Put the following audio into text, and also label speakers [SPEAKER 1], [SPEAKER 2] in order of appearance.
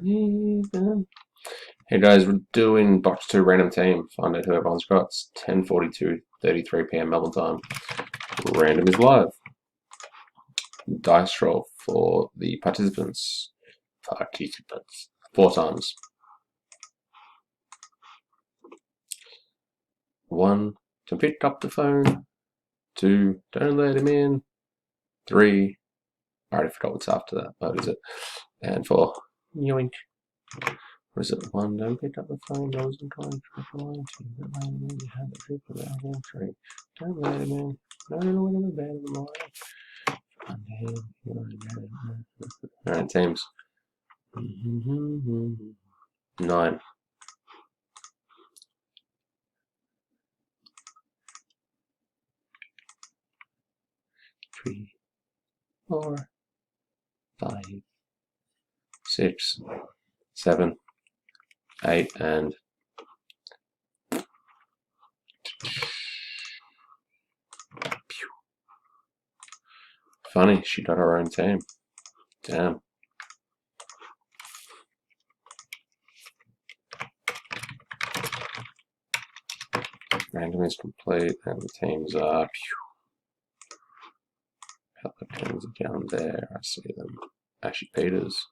[SPEAKER 1] Hey guys, we're doing box 2 random team. Find out who everyone's got. It's 10:42:33 p.m. Melbourne time. Random is live. Dice roll for the participants. Participants. 4 times. 1. To pick up the phone. 2. Don't let him in. 3. I already forgot what's after that. What is it? And 4. Yoink. What is it? 1. Don't pick up the phone. Those in calling. 2. Don't let him in. You have the people out here. 3. Don't let him in. No, we're in the bed of the morning. Alright, teams. 9. 3, 4, 5, 6, 7, 8, and funny, she got her own team. Damn. Random is complete, and the teams are. Pelicans are down there. I see them. Ashy Peters.